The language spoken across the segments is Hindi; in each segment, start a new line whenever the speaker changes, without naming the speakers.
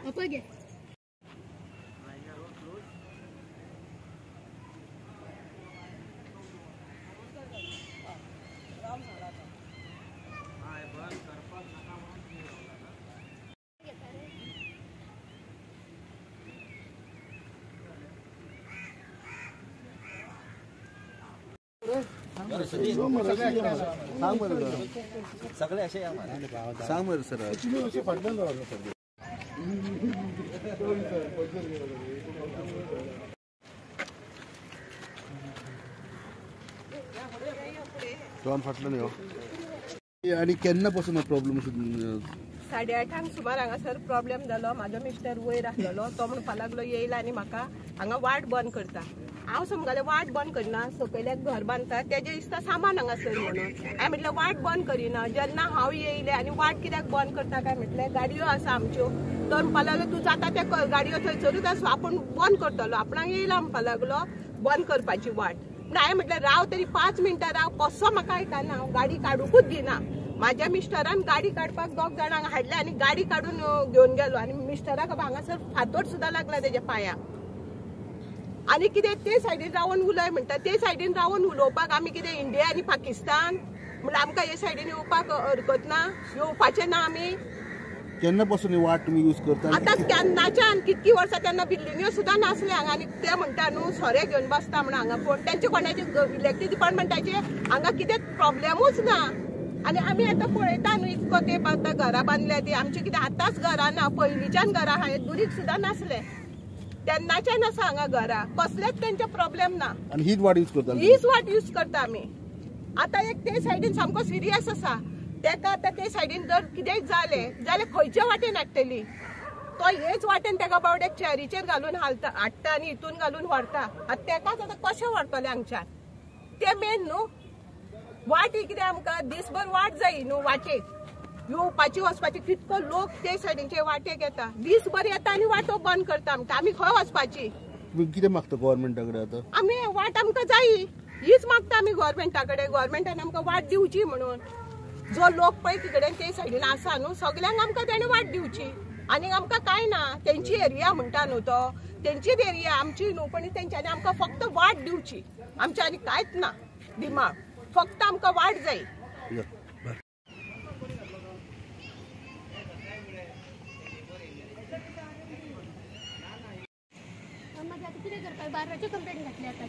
अपगे
सगळे असे सांग मरे सर
दोन फाटलं नाही हो आणि केन्ना पासून हा प्रॉब्लेम
8:30 सुमार हांगासर प्रॉब्लेम जालो. म्हाजो मिस्टर वयर आसलेलो तो म्हणपाक लागलो येयला आनी म्हाका हांगा वाट बंद करता. हांव समजलें वाट बंद करना सकयल्याक घर बांदता तेजे दिसता सामान हांगासर म्हणून. हांवें म्हटलें वाट बंद करिना. जेन्ना हांव येयलें आनी वाट कित्याक बंद करता काय म्हटलें गाडयो आसा आमच्यो. तो म्हणपाक लागलो तूं जाता त्या गाडयो थंयसरूच आसा आपूण बंद करतलो. आपणाक येयला म्हणपाक लागलो बंद करपाची वाट. हांवें म्हटलें राव तरी 5 मिनटां राव. कसो म्हाका आयकना हांव गाडी काडूकूच दिना. माझ्या मिस्टरान गाडी काडपाक 2 जाणांक हाडले आनी गाडी काडून घेवन गेलो आनी मिस्टराक हांगासर फातोड सुद्दां लागला तेज्या पांयाक. आनी कितें ते सायडीन रावन उलय म्हणटा. ते सायडीन रावन उलोवपाक आमी कितें इंडिया आनी पाकिस्तान म्हणल्यार आमकां हे सायडीन येवपाक हरकत ना. येवपाचें ना आमी.
केन्ना पासून ही वाट तुम्ही यूज करता?
आतां केन्नाच्यान कितकी वर्सां तेन्ना बिल्डिंग्यो सुद्दां नासले हांगा. आनी ते म्हणटा न्हू सोरे घेवन बसता म्हणून हांगा कोण तेंचे कोणाचे इलेक्ट्रीक डिपार्टमेंटाचे हांगा कितें प्रॉब्लेमूच ना. आनी आमी आतां पळयता न्हू इतको तेंप आतां घरां बांदल्या ती आमची कितें आतांच घरां ना. पयलींच्यान घरां आहा दुरीक सुद्दां नासले. तेन्नाच्यान आसा हांगा घरां. कसलेच तेंचे प्रॉब्लेम ना.
आनी हीच वाट यूज करता?
हीच वाट यूज करता आमी. आतां एक ते सायडीन सामको सिरियस आसा. तेका आतां ते सायडीन जर कितेंय जालें जाल्यार खंयच्या वाटेन हाडटली. तो हेच वाटेन तेका बावड्याक चॅरीचेर घालून हाडटा आनी हितून घालून व्हरता. आतां तेकाच आतां कशें व्हरतले हांगच्यान ते मेन न्हू. वाट ही कितें आमकां दिसभर वाट जायी न्हू. वाटेक येवपाची वचपाची कितको लोक ते सायडीनचे वाटेक येता. दिसभर येता आनी वाटो बंद करता आमकां. आमी खंय वचपाची?
कितें मागता गव्हर्नमेंटा कडेन आतां?
आमी वाट आमकां जायी हीच मागता आमी गव्हर्नमेंटा कडेन. गव्हर्नमेंटान आमकां वाट दिवची म्हणून. जो लोक पळय तिकडेन ते सायडीन आसा न्हू सगल्यांक आमकां तेणें वाट दिवची. आनी आमकां कांय ना. तेंची एरिया म्हणटा न्हू तो तेंचीच एरिया आमची न्हू. पण तेंच्यांनी आमकां फक्त वाट दिवची. आमच्या आनी कांयच ना दिमाग. फक्त आमकां वाट जाय.
कितें करपाक बाराचे कंप्लेंट घातली आतां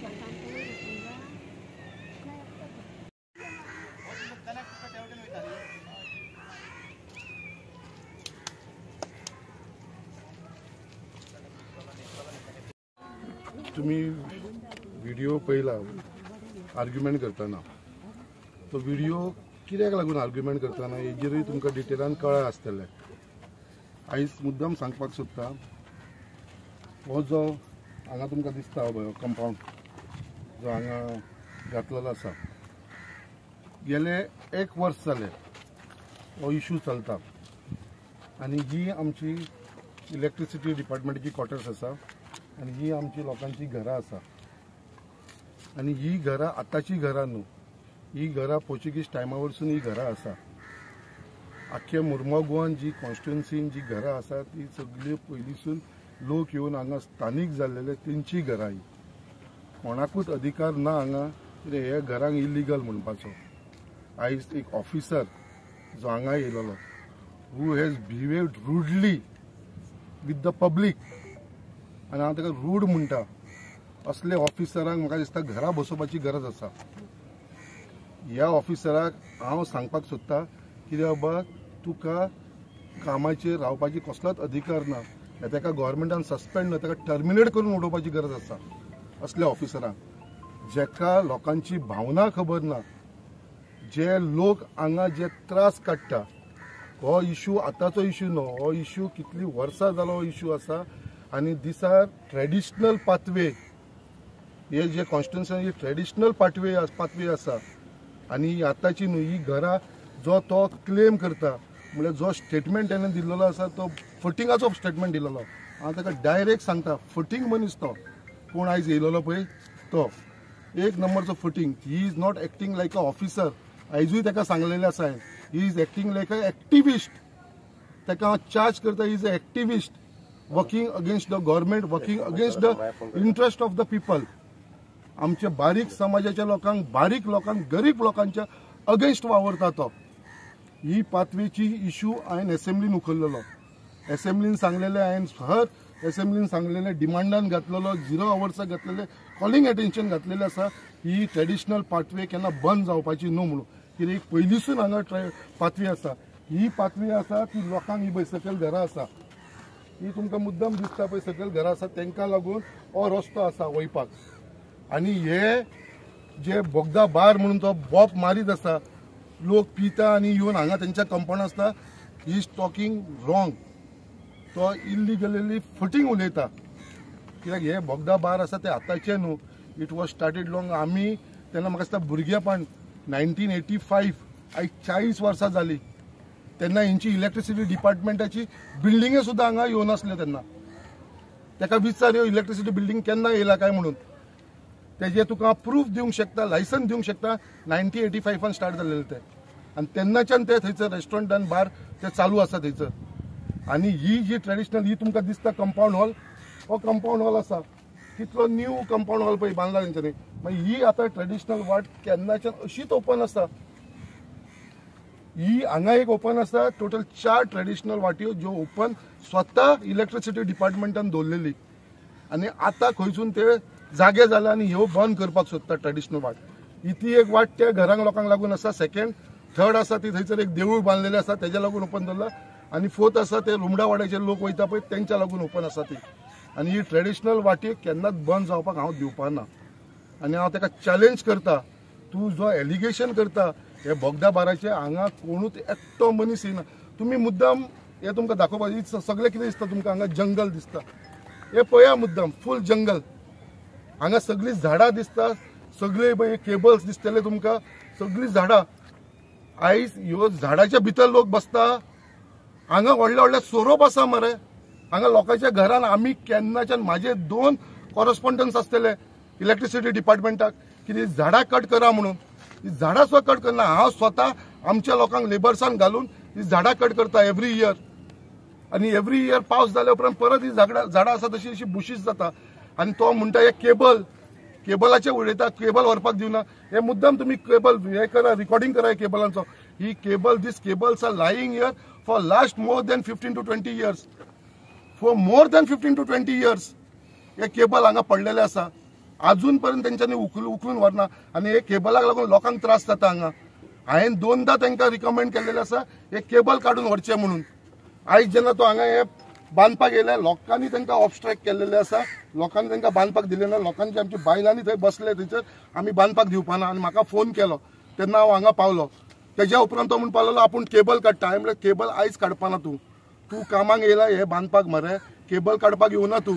तुम्ही व्हिडिओ पळयला आर्ग्युमेंट करतना. तो व्हिडिओ कित्याक लागून आर्ग्युमेंट करतना हेजेरूय तुमकां डिटेलान कळ्ळें आसतलें. आयज मुद्दम सांगपाक सोदता हो जो हांगा तुमकां दिसता हो कंपाउंड जो हांगा घातलेलो आसा गेले 1 वर्स जालें हो इशू चलता. आनी ही आमची इलेक्ट्रिसिटी डिपार्टमेंटाची क्वॉर्टर्स आसा आनी ही आमची लोकांची घरां आसा. आनी ही घरां आतांची घरां न्हू. ही घरां पोर्चुगीज टायमा वरसून ही घरां आसा. आख्ख्या मुर्मगांव गोवन जी कॉन्स्टिट्युएन्सीन जी घरां आसा ती सगळी पयलींसून लोक येवन हांगा स्थानीक जाल्लेले तेंची घरां. ही कोणाकूच अधिकार ना हांगा कितें हे घरांक इलिगल म्हणपाचो. आयज एक ऑफिसर जो हांगा येयलोलो who has behaved rudely with the public आनी हांव ताका रूड म्हणटा. असले ऑफिसरांक म्हाका दिसता घरा बसोवपाची गरज आसा. ह्या ऑफिसराक हांव सांगपाक सोदता कितें बाबा तुका कामाचेर रावपाची कसलोच अधिकार ना. ताका गव्हर्मेंटान सस्पेंड ना ताका टर्मिनेट करून उडोवपाची गरज आसा. असल्या ऑफिसरांक जेका लोकांची भावना खबर ना. जे लोक हांगा जे त्रास काडटा. हो इशू आतांचो इशू न्हू. हो इशू कितली वर्सां जालो हो इशू आसा. आनी दीस आर ट्रेडिशनल पाथवे. हे जे कॉन्स्टिट्युएन्सी ट्रेडिशनल पाथवे आसा. आनी आतांची न्हू ही घरां जो तो क्लेम करता म्हळ्यार जो स्टेटमेंट तेणें दिल्लो आसा तो फटिंगाचो स्टेटमेंट दिल्लो. हांव ताका डायरेक्ट सांगता फटींग मनीस तो कोण आयज येयलोलो पळय तो 1 नंबरचो फटींग. ही is not acting like a officer. आयजूय ताका सांगलेलें आसा he is acting like a activist. ताका हांव चार्ज करता he is a activist. Working against the government, working against the interest of the people. आमचे बारीक समाजाच्या लोकांक, बारीक लोकांक, गरीब लोकांच्या अगेन्स्ट वावरता तो. ही पाथवेची इश्यू हांवें असेंब्लीन उखल्लेलो. असेंब्लीन सांगलेले, हांवें हर असेंब्लीन सांगलेले, डिमांडान घातलेलो, 0 आवर्साक घातलेले, कॉलिंग अटेन्शन घातलेले आसा ही ट्रेडिशनल पाथवे केन्ना बंद जावपाची न्हू म्हणून. कित्याक पयलींसून हांगा पाथवे आसा. ही पाथवे आसा ती लोकांक ही सकयल घरां आसा, ही तुमकां मुद्दम दिसता पळय सकयल घरां आसा तांकां लागून हो रस्तो आसा वयपाक. आनी हे जे बोगदा बार म्हणून तो बॉप मारीत आसा, लोक पिता आनी येवन हांगा तेंच्या कंपाउंड आसता, ही इज टॉकिंग रॉंग. तो इलिगली फटींग उलयता. कित्याक हे बोगदा बार आसा ते आतांचे न्हू, इट वॉज स्टार्टेड लॉंग. आमी तेन्ना म्हाका दिसता भुरगेपण 1985, आयज 40 वर्सां जाली. तेन्ना हेंची इलेक्ट्रिसिटी डिपार्टमेंटाची बिल्डिंगे सुद्दां हांगा येवनासल्यो तेन्ना. ताका विचार ह्यो इलेक्ट्रिसिटी बिल्डिंग केन्ना येयला काय म्हणून. तेजे तुका प्रूफ दिवंक शकता, लायसन दिवंक शकता. 1985 स्टार्ट जाल्लेले ते, आनी तेन्नाच्यान ते थंयसर रेस्टॉरंट आनी बार ते चालू आसा थंयसर. आनी ही जी ट्रेडिशनल ही तुमकां दिसता कंपाउंड हॉल, हो कंपाउंड हॉल आसा. कितलो न्यू कंपाउंड हॉल पळय बांदला तेंच्यांनी. मागीर ही आतां ट्रेडिशनल वाट केन्नाच्यान अशीच ओपन आसा. ही हांगा एक ओपन आसा, टोटल 4 ट्रेडिशनल वाट्यो ज्यो ओपन स्वता इलेक्ट्रिसिटी डिपार्टमेंटान दवरलेली. आनी आतां खंयसून ते जागे जाला आनी ह्यो बंद करपाक सोदता ट्रेडिशनल वाट. ही ती एक वाट त्या घरांक लोकांक लागून आसा. सेकंड, थर्ड आसा ती थंयसर एक देवूळ बांदलेलें आसा तेज्या लागून ओपन दवरला. आनी फोर्थ आसा ते रुमडा वाड्याचे लोक वयता पळय तेंच्या लागून ओपन आसा ती. आनी ही ट्रेडिशनल वाटी केन्नाच बंद जावपाक हांव दिवपाना. आनी हांव ताका चॅलेंज करता, तूं जो एलिगेशन करता हे बोगदा बाराचे, हांगा कोणूच एकटो मनीस येना. तुमी मुद्दाम हे तुमकां दाखोवपाक सगळें कितें दिसता तुमकां, हांगा जंगल दिसता. हे पळया मुद्दाम फूल जंगल. हांगा सगळीं झाडां दिसता, सगळे पळय केबल्स दिसतले तुमकां, सगळीं झाडां. आयज ह्यो झाडाच्या भितर लोक बसता. हांगा व्हडले व्हडले सोरोप आसा मरे. हांगा लोकांच्या घरान आमी केन्नाच्यान, म्हाजे 2 कॉरस्पॉन्डन्स आसतले इलेक्ट्रिसिटी डिपार्टमेंटाक, की झाडां कट करा म्हणून. ही झाडां सुद्दां कट करना. हांव स्वता आमच्या लोकांक लेबर्सान घालून ही झाडां कट करता एवरी इयर. आनी एवरी इयर पावस जाल्या उपरांत परत ही झाडां आसा तशी अशी बुशीस जाता. आनी तो म्हणटा हे केबलाचे उडयता, केबल व्हरपाक दिवना. हे मुद्दाम तुमी केबल हे करा, रिकॉर्डिंग करा केबलांचो. ही cable, these cables are lying here for last more than 15 to 20 years. For more than 15 to 20 years हे केबल हांगा पडलेले आसा. अजून पर्यंत तेंच्यांनी उखलून व्हरना. आनी हे केबलाक लागून लोकांक त्रास जाता हांगा. हांवें 2दा तांकां रिकमेंड केल्लेले आसा हे केबल काडून व्हरचे म्हणून. आयज जेन्ना तो हांगा हे बांदपाक येयले, लोकांनी तांकां ऑब्स्ट्रॅक्ट केल्लेले आसा. लोकांनी तांकां बांदपाक दिले ना. लोकांची आमची बायलांनी थंय बसले थंयसर, आमी बांदपाक दिवपाना. आनी म्हाका फोन केलो तेन्ना हांव हांगा पावलो. तेज्या उपरांत तो म्हणपाक लागलो आपूण केबल काडटा. हांवें म्हणलें केबल आयज काडपाना तूं कामाक येयला हे बांदपाक मरे, केबल काडपाक येवना तूं.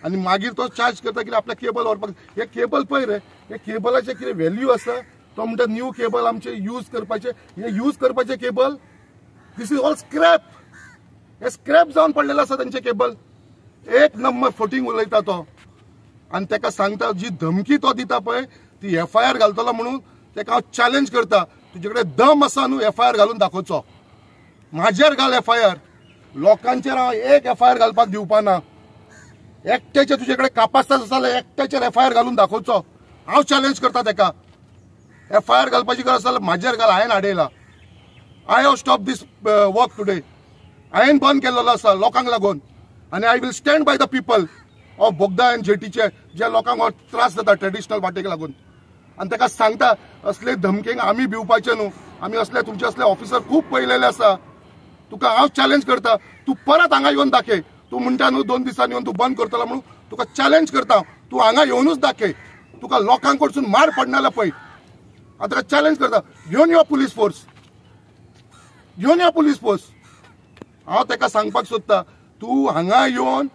आनी मागीर तो चार्ज करता कितें आपल्या केबल व्हरपाक. हे केबल पळय रे, हे केबलाचे कितें व्हॅल्यू आसा. तो म्हणटा न्यू केबल आमचे यूज करपाचे. हे यूज करपाचे cable, this is all scrap. हे स्क्रॅप जावन पडलेले आसा तांचे केबल. एक नंबर फटींग उलयता तो. आनी ताका सांगता जी धमकी तो दिता पळय ती FIR घालतलो म्हणून ताका हांव चॅलेंज करता. तुजे कडेन दम आसा न्हू FIR घालून दाखोवचो. म्हाजेर घाल FIR. लोकांचेर हांव एक FIR घालपाक दिवपाना. एकट्याचे तुजे कडेन कापास आसा जाल्यार एकट्याचेर FIR घालून दाखोवचो. हांव चॅलेंज करता ताका. FIR घालपाची गरज आसा जाल्यार म्हाजेर घाल. हांवें हाडयला. I have stop this work today. हांवें बंद केल्लो आसा लोकांक लागून. आनी I will stand by the people of Bogda and जेटीचे जे लोकांक हो त्रास जाता ट्रेडिशनल वाटेक लागून. आनी ताका सांगता असले धमकेक आमी भिवपाचे न्हू. आमी असले तुमचे असले ऑफिसर खूब पळयलेले आसा. तुका हांव चॅलेंज करता. तूं परत हांगा येवन दाखय. तूं म्हणटा न्हू 2 दिसांनी येवन तूं बंद करतलो म्हणून. तुका चॅलेंज करता. तूं हांगा येवनूच दाखय. तुका लोकांक कडसून मार पडना जाल्यार पळय. हांव ताका चॅलेंज करता. घेवन यो पुलीस फोर्स. घेवन यो पुलीस फोर्स. हांव ताका सांगपाक सोदता तूं हांगा येवन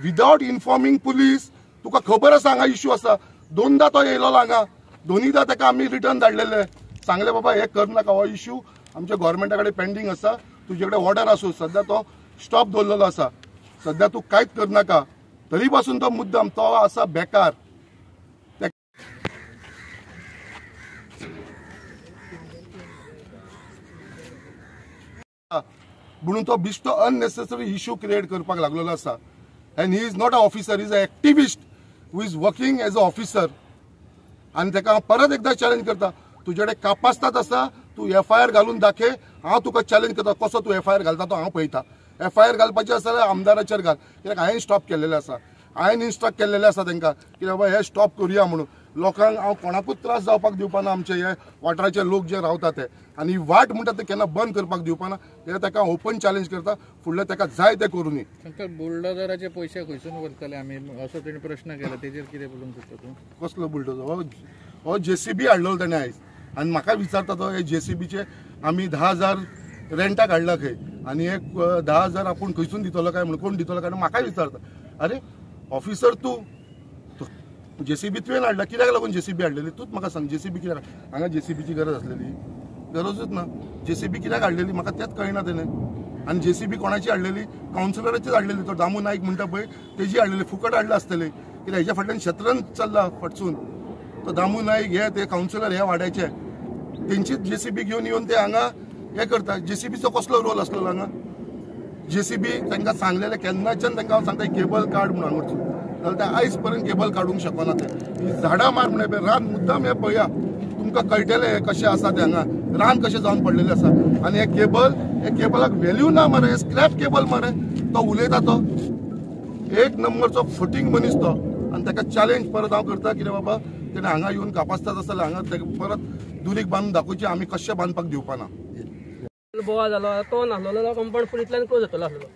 विदाउट इन्फॉर्मिंग पुलीस. तुका खबर आसा हांगा इश्यू आसा. 2दा तो येयलो हांगा. 2नीदा ताका आमी रिटर्न धाडलेले. सांगले बाबा हे करनाका, हो इश्यू आमच्या गव्हर्मेंटा कडेन पेंडींग आसा. तुजे कडेन ऑर्डर आसूं. सद्या तो स्टॉप दवरलेलो आसा. सद्या तूं कांयच करनाका. तरी पासून तो मुद्दाम तो आसा बेकार. म्हणून तो बिश्तो अननेसेसरी इश्यू क्रिएट करपाक लागलेलो आसा. And he is not a officer, is a activist who is working as a officer. आनी ताका हांव परत एकदा चॅलेंज करता, तुजे कडेन कापास्ताद आसा, तू FIR घालून दाखय. हांव तुका चॅलेंज करता, कसो तू FIR घालता तो हांव पळयता. FIR घालपाचें आसा जाल्यार आमदाराचेर घाल, कित्याक हांवें स्टॉप केल्लेलें आसा. हांवें इन्स्ट्रक्ट केल्लेलें आसा तांकां की बाबा हे स्टॉप करुया म्हणून. लोकांक हांव कोणाकूच त्रास जावपाक दिवपाना, आमचे हे वाठाराचे लोक जे रावता ते. आनी वाट म्हणटा ते केन्ना बंद करपाक दिवपाना. कित्याक ताका ओपन चॅलेंज करता, फुडलें ताका जाय तें करूं दी.
बुलडोजराचे पयशे खंयसून व्हरतले आमी असो तेणी प्रश्न केला, तेजेर कितें उलोवंक सोदता तूं?
कसलो बुलडोजर? हो JCB हाडलो ताणें आयज. आनी म्हाका विचारता तो हे JCBचे आमी 10,000 रेंटाक हाडला खंय, आनी एक 10,000 आपूण खंयसून दितलो काय म्हणून, कोण दितलो काय म्हाका विचारता. अरे ऑफिसर तूं JCB तुवें हाडला, कित्याक लागून JCB हाडलेली? तूच म्हाका सांग. JCB कित्याक हांगा JCBची गरज आसलेली? गरजूच ना. JCB कित्याक हाडलेली म्हाका तेंच कळना तेणें. आनी JCB कोणाची हाडलेली? कावन्सिलराचीच हाडलेली. तो दामू नायक म्हणटा पळय तेजी हाडलेली. फुकट हाडला आसतले, कित्याक हेच्या फाटल्यान शेतरन चल्ला फटसून. तो दामू नायक हे ते कावन्सिलर हे वाड्याचे तेंचीच JCB घेवन येवन ते हांगा हे करता. JCBचो कसलो रोल आसलो हांगा? JCB तांकां सांगलेलें केन्नाच्यान तांकां हांव सांगता केबल काड म्हणून हांगरचो, जाल्यार ते आयज पर्यंत केबल काडूंक शकना. ते झाडां मार म्हणून पळय रान मुद्दाम हे पळया, तुमकां कळटलें हे कशें आसा ते हांगा रान कशें जावन पडलेलें आसा. आनी हे केबलाक व्हॅल्यू ना मरे, स्क्रॅप केबल मरे. तो उलयता तो एक नंबरचो फटींग मनीस तो. आनी ताका चॅलेंज परत हांव करता कितें बाबा तेणें हांगा येवन कापास्ताद आसा जाल्यार हांगा ताका परत दुरीक बांदून दाखोवची. आमी कशें बांदपाक दिवपाना.
बोवा जालो तो नासलो कंपाऊंड फुडींतल्यान क्लोज जातलो आसलो.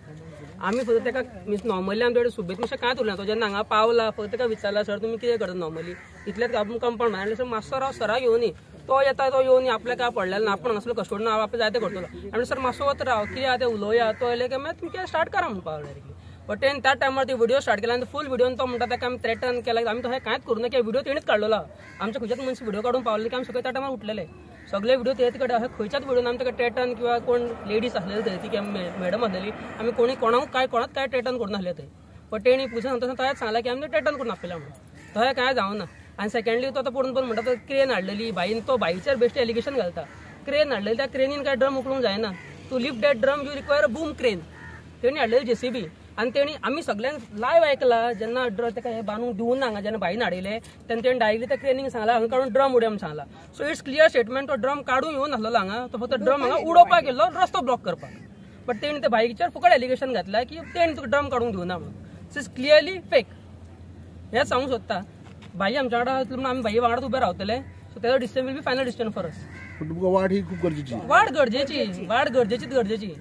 आमी फक्त ताका मीन्स नॉर्मली आमचे कडेन सुबेत अशें कांयच उरलें ना. तो जेन्ना हांगा पावला फक्त ताका विचारला सर तुमी कितें करता नॉर्मली, इतलेंच आपूण कंपाऊंड आनी सर मातसो राव सराक येवन न्ही. तो येता तो येवन आपल्याक काय पडलेलो ना, आपूण हांगासलो कस्टोडियन हांव आपल्याक जाय तें करतलो. आनी सर मातसो वत राव कितें आहा तें उलोवया. तो येयले की मागीर तुमचें स्टार्ट करा म्हणून पावलो डायरेक्टली. बट तेणें त्या टायमार ती व्हिडिओ स्टार्ट केला आनी फूल व्हिडिओन तो म्हणटा ताका आमी थ्रेटन केला. आमी तशें कांयच करूं ना की व्हिडिओ तेणीच काडलेलो. आमच्या खंयच्याच मनीस व्हिडिओ काडून पावले की आमी सगळे त्या टायमार उठलेले. सगळे व्हिडिओ तेच कडेन अशें खंयच्याच व्हिडिओन आमी ताका थ्रेटन किंवा कोण लेडीज आसलेली थंय ती मॅडम आसलेली आमी कोणाक कोणाच काय थ्रेटन करून नासले थंय. बट तेणी पुलिसां सांगता तशेंच सांगला की आमी थ्रेटन करून आपयला म्हणून. तशें कांय जावना. आनी सेकंडली तो पळोवन म्हणटा तो क्रेन हाडलेली बाईन, तो बाईचेर बेश्टे एलिगेशन घालता. क्रेन हाडलेली, त्या क्रेनीन काय ड्रम उखलूंक जायना. To lift that drum you require a boom crane. तेणी हाडलेली JCB. आनी तेणी आमी सगळ्यांक लायव्ह आयकला जेन्ना ताका हे बांदूंक दिवून ना हांगा जेन्ना बाईन हाडयले तेन्ना तेणी डायरेक्टली त्या क्रेनीक सांगला हांगा काडून ड्रम उडय म्हणून Sangla. So it's clear statement. तो ड्रम काडून येवन नासलो हांगा, तो फक्त ड्रम हांगा उडोवपाक गेल्लो रस्तो ब्लॉक करपाक. बट तेणी त्या बाईकचेर फुकट एलिगेशन घातला की तेणी तुका ड्रम काडूंक दिवना म्हणून. It's is clearly fake. हें सांगूंक सोदता. बाई आमच्या वांगडा आसली म्हणून आमी बाई वांगडाच उबे रावतले. सो तेजो decision will be final decision for अस.
पण तुमकां वाट ही खूब गरजेची.
वाट गरजेची.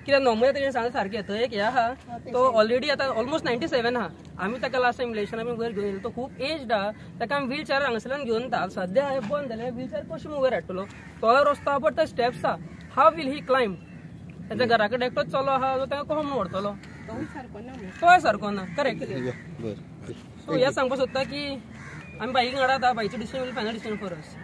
कित्याक नॉर्मली तेणें सांगलें सारकें थंय एक हे आहा तो ऑलरेडी आतां ऑलमोस्ट 97 आहा. आमी ताका लास्ट टायम इलेक्शन आमी वयर घेवन येयलो. तो खूब एज्ड आहा. ताका आमी व्हील चॅर हांगासरल्यान घेवन येता. सद्या हें बंद जालें, व्हील चॅर कशें वयर हाडटलो? तो रस्तो आहा बट ते स्टेप्स आहा. हाव वील ही क्लायम्ब? ताच्या घरा कडेन एकटोच चलो आहा जो ताका कसो म्हणून व्हरतलो? तोय सारको ना. करेक्ट. सो हें सांगपाक सोदता की आमी बाईक वांगडा आतां बाईचें decision final decision for us.